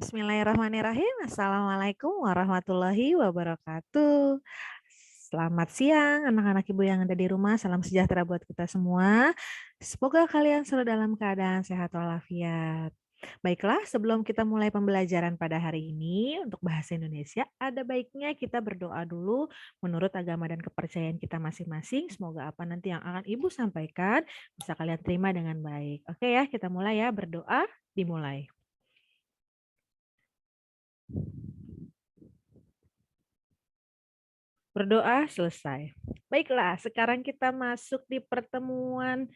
Bismillahirrahmanirrahim. Assalamualaikum warahmatullahi wabarakatuh. Selamat siang anak-anak ibu yang ada di rumah. Salam sejahtera buat kita semua. Semoga kalian selalu dalam keadaan sehat walafiat. Baiklah, sebelum kita mulai pembelajaran pada hari ini untuk bahasa Indonesia, ada baiknya kita berdoa dulu menurut agama dan kepercayaan kita masing-masing. Semoga apa nanti yang akan ibu sampaikan bisa kalian terima dengan baik. Oke ya, kita mulai ya. Berdoa dimulai. Berdoa selesai. Baiklah, sekarang kita masuk di pertemuan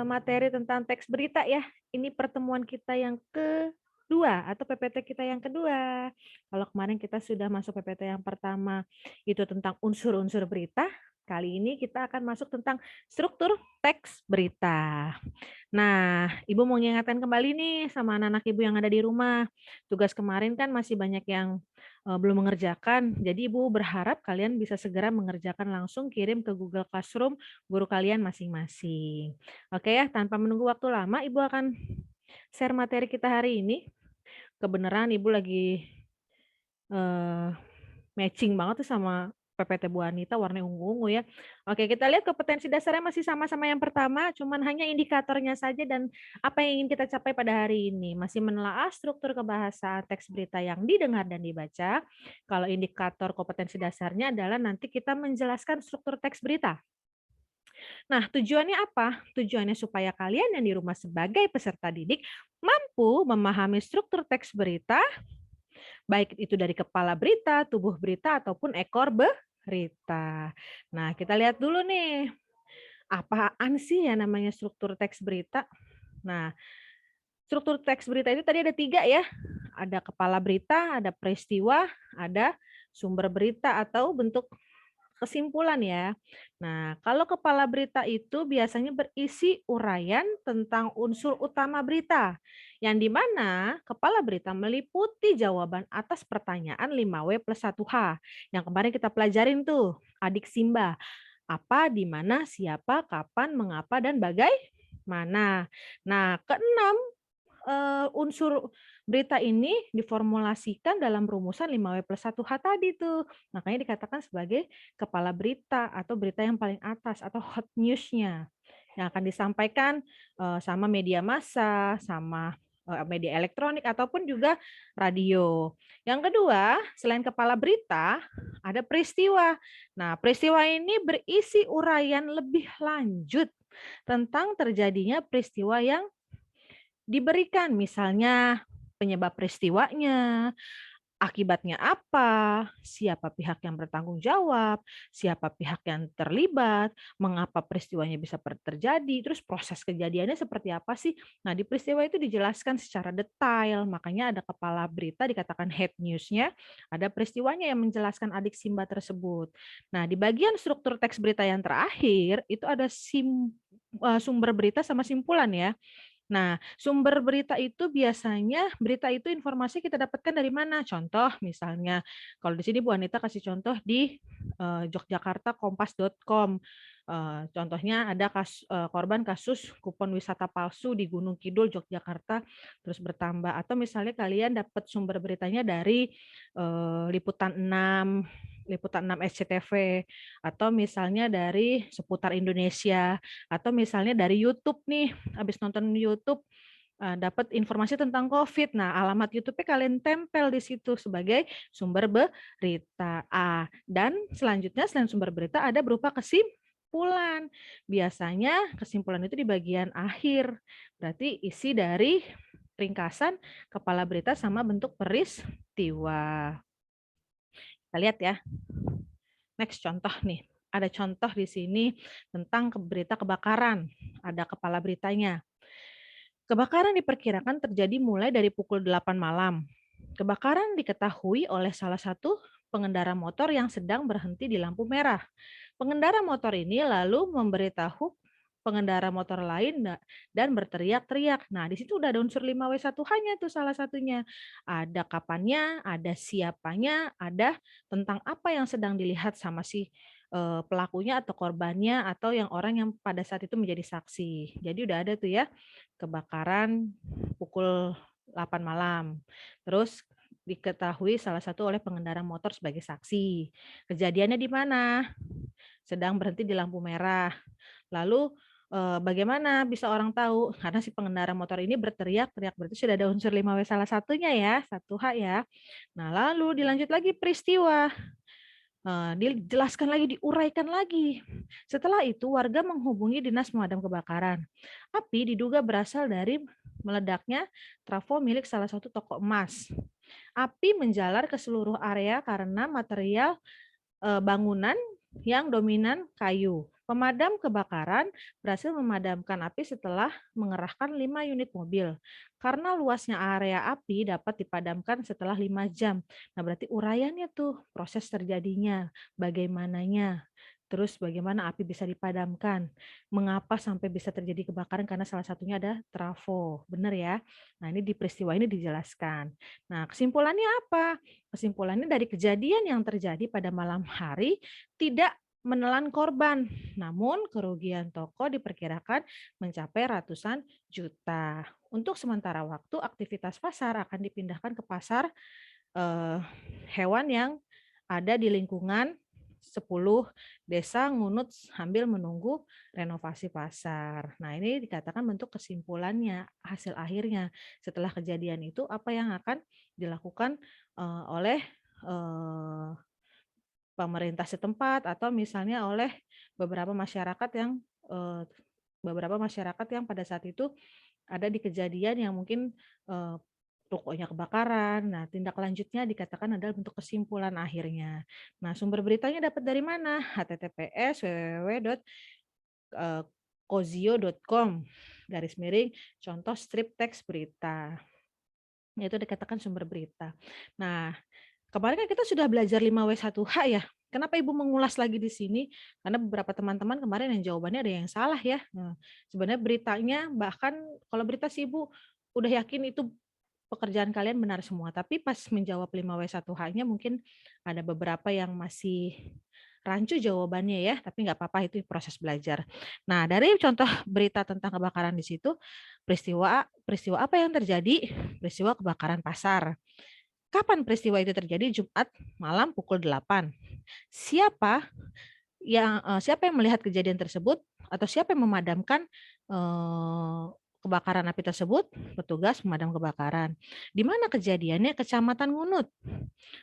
materi tentang teks berita ya. Ini pertemuan kita yang kedua atau PPT kita yang kedua. Kalau kemarin kita sudah masuk PPT yang pertama itu tentang unsur-unsur berita, kali ini kita akan masuk tentang struktur teks berita. Nah, Ibu mau mengingatkan kembali nih sama anak-anak Ibu yang ada di rumah. Tugas kemarin kan masih banyak yang belum mengerjakan. Jadi Ibu berharap kalian bisa segera mengerjakan langsung kirim ke Google Classroom guru kalian masing-masing. Oke ya, tanpa menunggu waktu lama Ibu akan share materi kita hari ini. Kebenaran Ibu lagi eh, matching banget tuh sama PPT Bu Anita warna ungu-ungu ya. Oke, kita lihat kompetensi dasarnya masih sama-sama yang pertama, cuman hanya indikatornya saja dan apa yang ingin kita capai pada hari ini. Masih menelaah struktur kebahasaan teks berita yang didengar dan dibaca. Kalau indikator kompetensi dasarnya adalah nanti kita menjelaskan struktur teks berita. Nah, tujuannya apa? Tujuannya supaya kalian yang di rumah sebagai peserta didik mampu memahami struktur teks berita baik itu dari kepala berita, tubuh berita, ataupun ekor berita. Nah, kita lihat dulu nih, apaan sih yang namanya struktur teks berita? Nah, struktur teks berita itu tadi ada 3 ya, ada kepala berita, ada peristiwa, ada sumber berita atau bentuk kesimpulan ya. Nah, kalau kepala berita itu biasanya berisi uraian tentang unsur utama berita, yang di mana kepala berita meliputi jawaban atas pertanyaan 5W plus 1H, yang kemarin kita pelajarin tuh, adik Simba. Apa, di mana, siapa, kapan, mengapa, dan bagaimana. Nah, keenam unsur berita ini diformulasikan dalam rumusan 5W plus 1H tadi tuh. Makanya dikatakan sebagai kepala berita atau berita yang paling atas atau hot news-nya. Yang akan disampaikan sama media massa, sama media elektronik ataupun juga radio. Yang kedua, selain kepala berita, ada peristiwa. Nah, peristiwa ini berisi uraian lebih lanjut tentang terjadinya peristiwa yang diberikan, misalnya penyebab peristiwanya, akibatnya apa, siapa pihak yang bertanggung jawab, siapa pihak yang terlibat, mengapa peristiwanya bisa terjadi, terus proses kejadiannya seperti apa sih. Nah, di peristiwa itu dijelaskan secara detail, makanya ada kepala berita dikatakan head news-nya, ada peristiwanya yang menjelaskan adik Simba tersebut. Nah, di bagian struktur teks berita yang terakhir, itu ada sumber berita sama simpulan ya. Nah, sumber berita itu biasanya berita itu informasi kita dapatkan dari mana? Contoh misalnya, kalau di sini Bu Anita kasih contoh di yogyakartakompas.com. Contohnya ada korban kasus kupon wisata palsu di Gunung Kidul, Yogyakarta, terus bertambah. Atau misalnya kalian dapat sumber beritanya dari Liputan 6 SCTV, atau misalnya dari Seputar Indonesia, atau misalnya dari YouTube nih, habis nonton YouTube dapat informasi tentang COVID. Nah, alamat YouTube-nya kalian tempel di situ sebagai sumber berita. Dan selanjutnya selain sumber berita ada berupa kesimpulan. Biasanya kesimpulan itu di bagian akhir. Berarti isi dari ringkasan kepala berita sama bentuk peristiwa. Kita lihat ya. Next contoh nih. Ada contoh di sini tentang berita kebakaran. Ada kepala beritanya. Kebakaran diperkirakan terjadi mulai dari pukul 8 malam. Kebakaran diketahui oleh salah satu pengendara motor yang sedang berhenti di lampu merah. Pengendara motor ini lalu memberitahu pengendara motor lain dan berteriak-teriak. Nah, di situ udah ada unsur 5W1H-nya tuh salah satunya. Ada kapannya, ada siapanya, ada tentang apa yang sedang dilihat sama si pelakunya atau korbannya atau yang orang yang pada saat itu menjadi saksi. Jadi udah ada tuh ya kebakaran pukul 8 malam. Terus diketahui salah satu oleh pengendara motor sebagai saksi. Kejadiannya di mana? Sedang berhenti di lampu merah. Lalu bagaimana bisa orang tahu? Karena si pengendara motor ini berteriak-teriak, berarti sudah ada unsur 5W salah satunya ya, 1H ya. Nah, lalu dilanjut lagi peristiwa. Dijelaskan lagi, diuraikan lagi. Setelah itu warga menghubungi dinas pemadam kebakaran. Api diduga berasal dari meledaknya trafo milik salah satu toko emas. Api menjalar ke seluruh area karena material bangunan yang dominan kayu. Pemadam kebakaran berhasil memadamkan api setelah mengerahkan 5 unit mobil. Karena luasnya area api dapat dipadamkan setelah 5 jam. Nah, berarti uraiannya tuh proses terjadinya, bagaimananya. Terus bagaimana api bisa dipadamkan? Mengapa sampai bisa terjadi kebakaran? Karena salah satunya ada trafo. Benar ya? Nah, ini di peristiwa ini dijelaskan. Nah, kesimpulannya apa? Kesimpulannya dari kejadian yang terjadi pada malam hari tidak menelan korban, namun kerugian toko diperkirakan mencapai ratusan juta. Untuk sementara waktu, aktivitas pasar akan dipindahkan ke pasar hewan yang ada di lingkungan 10 desa Ngunut sambil menunggu renovasi pasar. Nah, ini dikatakan bentuk kesimpulannya, hasil akhirnya. Setelah kejadian itu, apa yang akan dilakukan oleh eh, pemerintah setempat atau misalnya oleh beberapa masyarakat yang eh, pada saat itu ada di kejadian yang mungkin eh, tokonya kebakaran. Nah, tindak lanjutnya dikatakan adalah bentuk kesimpulan akhirnya. Nah, sumber beritanya dapat dari mana? https://kozio.com garis miring contoh strip teks berita. Itu dikatakan sumber berita. Nah, kemarin kan kita sudah belajar 5W1H ya. Kenapa Ibu mengulas lagi di sini? Karena beberapa teman-teman kemarin yang jawabannya ada yang salah ya. Nah, sebenarnya beritanya bahkan kalau berita sih Ibu udah yakin itu pekerjaan kalian benar semua. Tapi pas menjawab 5W1H-nya mungkin ada beberapa yang masih rancu jawabannya ya. Tapi nggak apa-apa, itu proses belajar. Nah, dari contoh berita tentang kebakaran di situ, peristiwa peristiwa apa yang terjadi? Peristiwa kebakaran pasar. Kapan peristiwa itu terjadi? Jumat malam pukul 8. Siapa yang melihat kejadian tersebut atau siapa yang memadamkan kebakaran api tersebut? Petugas pemadam kebakaran. Di mana kejadiannya? Kecamatan Ngunut.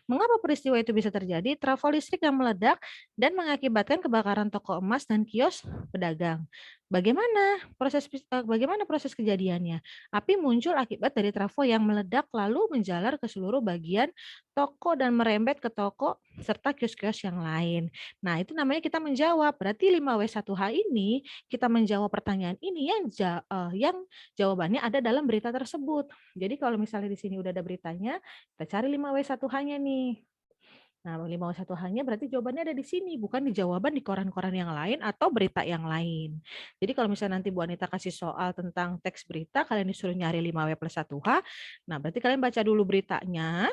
Mengapa peristiwa itu bisa terjadi? Trafo listrik yang meledak dan mengakibatkan kebakaran toko emas dan kios pedagang. Bagaimana proses kejadiannya? Api muncul akibat dari trafo yang meledak lalu menjalar ke seluruh bagian toko dan merembet ke toko serta kios-kios yang lain. Nah, itu namanya kita menjawab. Berarti 5W1H ini kita menjawab pertanyaan ini yang jawabannya ada dalam berita tersebut. Jadi kalau misalnya di sini udah ada beritanya, kita cari 5W1H-nya nih. Nah, 5W1H-nya berarti jawabannya ada di sini, bukan di jawaban di koran-koran yang lain atau berita yang lain. Jadi kalau misalnya nanti Bu Anita kasih soal tentang teks berita, kalian disuruh nyari 5W plus 1H, nah berarti kalian baca dulu beritanya,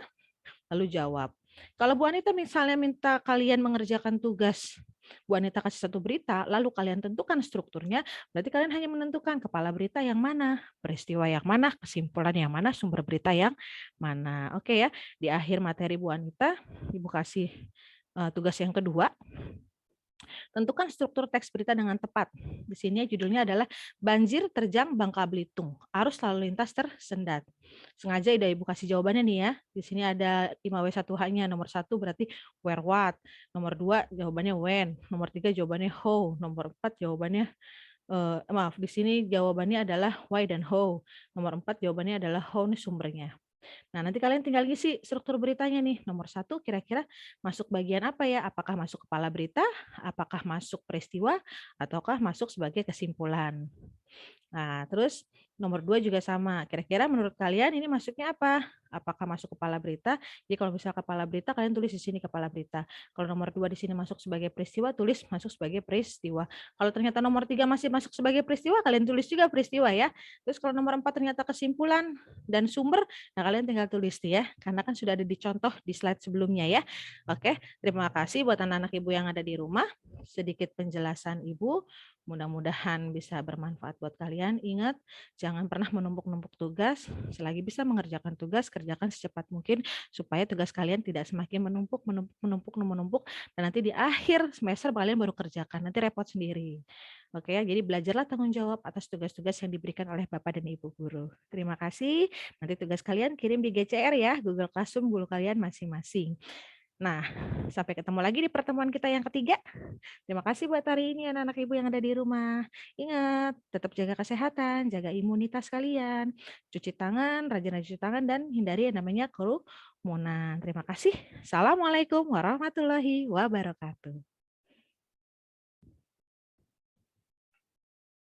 lalu jawab. Kalau Bu Anita misalnya minta kalian mengerjakan tugas, Bu Anita kasih satu berita, lalu kalian tentukan strukturnya, berarti kalian hanya menentukan kepala berita yang mana, peristiwa yang mana, kesimpulan yang mana, sumber berita yang mana. Oke ya, di akhir materi Bu Anita, Ibu kasih tugas yang kedua. Tentukan struktur teks berita dengan tepat. Di sini judulnya adalah Banjir Terjang Bangka Belitung. Arus lalu lintas tersendat. Sengaja udah Ibu kasih jawabannya nih ya. Di sini ada 5W1H-nya. Nomor 1 berarti where what. Nomor 2 jawabannya when. Nomor 3 jawabannya how. Nomor 4 jawabannya di sini jawabannya adalah why dan how. Nomor 4 jawabannya adalah how, nih sumbernya. Nah, nanti kalian tinggal isi struktur beritanya nih. Nomor 1 kira-kira masuk bagian apa ya? Apakah masuk kepala berita, apakah masuk peristiwa, ataukah masuk sebagai kesimpulan. Nah, terus nomor 2 juga sama. Kira-kira menurut kalian ini masuknya apa? Apakah masuk kepala berita? Jadi kalau misal kepala berita, kalian tulis di sini kepala berita. Kalau nomor 2 di sini masuk sebagai peristiwa, tulis masuk sebagai peristiwa. Kalau ternyata nomor 3 masih masuk sebagai peristiwa, kalian tulis juga peristiwa ya. Terus kalau nomor 4 ternyata kesimpulan dan sumber, nah kalian tinggal tulis ya. Karena kan sudah ada dicontoh di slide sebelumnya ya. Oke, terima kasih buat anak-anak Ibu yang ada di rumah. Sedikit penjelasan Ibu. Mudah-mudahan bisa bermanfaat buat kalian. Ingat, jangan Jangan pernah menumpuk-numpuk tugas, selagi bisa mengerjakan tugas, kerjakan secepat mungkin supaya tugas kalian tidak semakin menumpuk, menumpuk, menumpuk, menumpuk, dan nanti di akhir semester kalian baru kerjakan, nanti repot sendiri. Oke ya, jadi belajarlah tanggung jawab atas tugas-tugas yang diberikan oleh Bapak dan Ibu guru. Terima kasih. Nanti tugas kalian kirim di GCR ya, Google Classroom guru kalian masing-masing. Nah, sampai ketemu lagi di pertemuan kita yang ketiga. Terima kasih buat hari ini anak-anak ibu yang ada di rumah. Ingat, tetap jaga kesehatan, jaga imunitas kalian, cuci tangan, rajin-rajin cuci tangan, dan hindari yang namanya kerumunan. Terima kasih. Assalamualaikum warahmatullahi wabarakatuh.